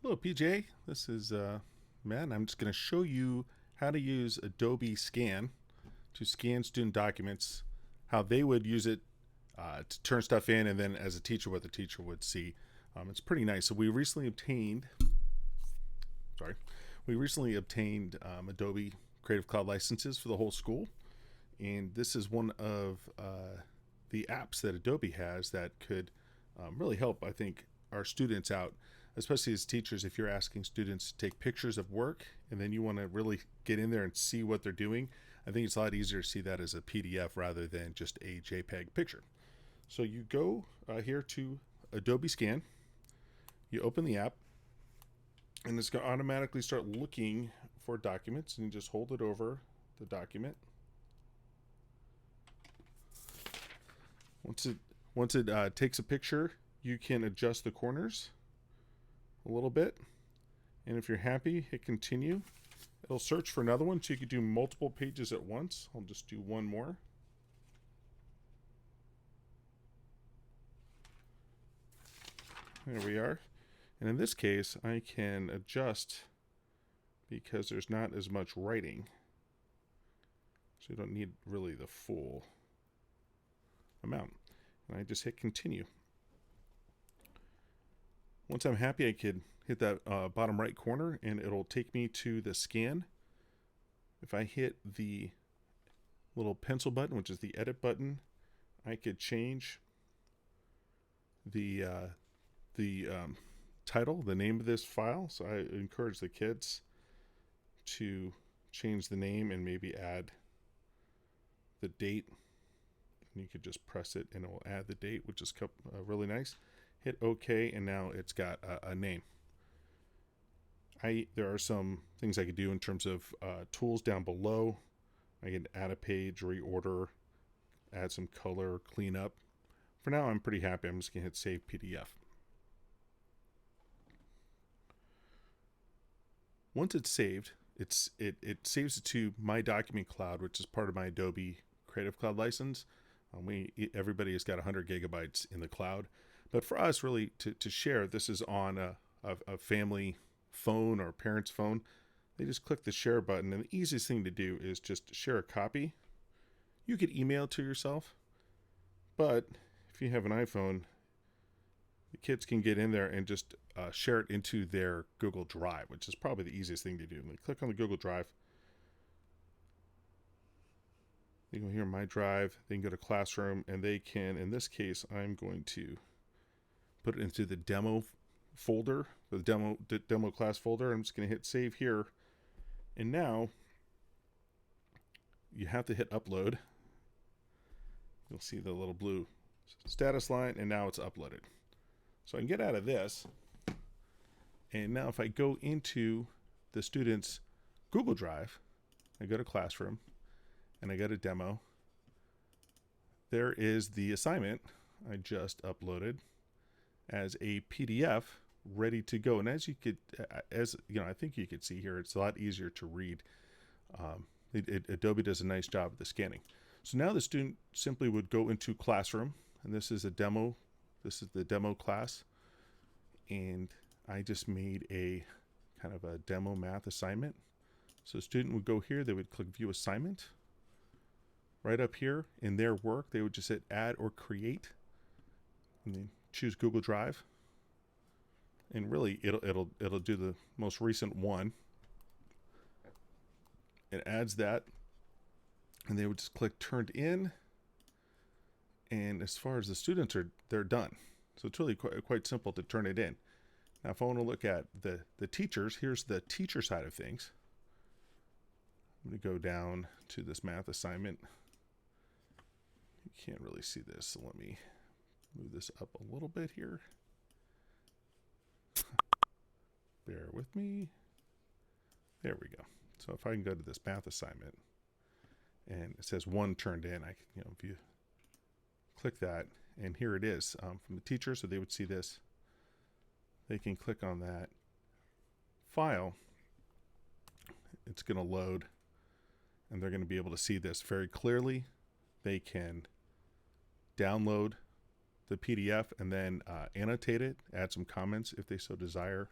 Hello, PJ. This is Matt. I'm just going to show you how to use Adobe Scan to scan student documents, how they would use it to turn stuff in, and then as a teacher, what the teacher would see. It's pretty nice. So sorry, we recently obtained Adobe Creative Cloud licenses for the whole school, and this is one of the apps that Adobe has that could really help, I think, our students out, especially as teachers. If you're asking students to take pictures of work and then you want to really get in there and see what they're doing, I think it's a lot easier to see that as a PDF rather than just a JPEG picture. So you go here to Adobe Scan, you open the app, and it's going to automatically start looking for documents, and you just hold it over the document. Once it takes a picture, you can adjust the corners a little bit, and if you're happy, hit continue. It'll search for another one, so you could do multiple pages at once. I'll just do one more. There we are. And in this case, I can adjust because there's not as much writing, so you don't need really the full amount. And I just hit continue. Once I'm happy, I could hit that bottom right corner and it'll take me to the scan. If I hit the little pencil button, which is the edit button, I could change the title, the name of this file. So I encourage the kids to change the name and maybe add the date. And you could just press it and it will add the date, which is really nice. Hit OK, and now it's got a name. There are some things I could do in terms of tools down below. I can add a page, reorder, add some color, clean up. For now, I'm pretty happy. I'm just going to hit Save PDF. Once it's saved, it saves it to my document cloud, which is part of my Adobe Creative Cloud license. Everybody has got 100 gigabytes in the cloud. But for us, really, to share, this is on a family phone or parent's phone. They just click the share button, and the easiest thing to do is just share a copy. You could email it to yourself, but if you have an iPhone, the kids can get in there and just share it into their Google Drive, which is probably the easiest thing to do. They click on the Google Drive. They go here in My Drive. They can go to Classroom, and they can, in this case, I'm going to put it into the demo folder, the demo class folder. I'm just going to hit save here. And now you have to hit upload. You'll see the little blue status line, and now it's uploaded. So I can get out of this. And now if I go into the student's Google Drive, I go to Classroom, and I go to demo. There is the assignment I just uploaded as a PDF ready to go. And as you could, I think you could see here, it's a lot easier to read. Adobe does a nice job of the scanning. So now the student simply would go into Classroom, and this is a demo. This is the demo class, and I just made a kind of a demo math assignment. So the student would go here, they would click View Assignment. Right up here in their work, they would just hit Add or Create, and then choose Google Drive, and really it'll do the most recent one. It adds that, and they would just click Turned In, and as far as the students they're done. So it's really quite simple to turn it in. Now if I want to look at the teachers, here's the teacher side of things. I'm going to go down to this math assignment. You can't really see this, so let me move this up a little bit here. Bear with me. There we go. So if I can go to this math assignment, and it says 1 turned in, if you click that, and here it is from the teacher, so they would see this. They can click on that file. It's going to load, and they're going to be able to see this very clearly. They can download the PDF and then annotate it, add some comments if they so desire.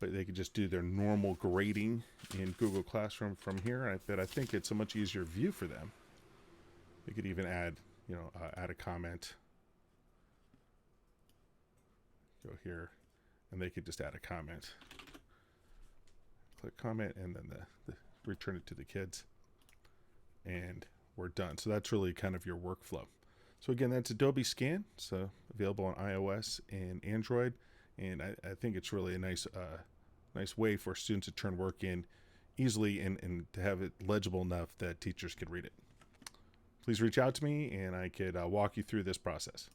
but they could just do their normal grading in Google Classroom from here. But I think it's a much easier view for them. They could even add, add a comment. Go here, and they could just add a comment. Click comment, and then the return it to the kids, and we're done. So that's really kind of your workflow. So again, that's Adobe Scan. It's available on iOS and Android, and I think it's really a nice way for students to turn work in easily and to have it legible enough that teachers can read it. Please reach out to me, and I could walk you through this process.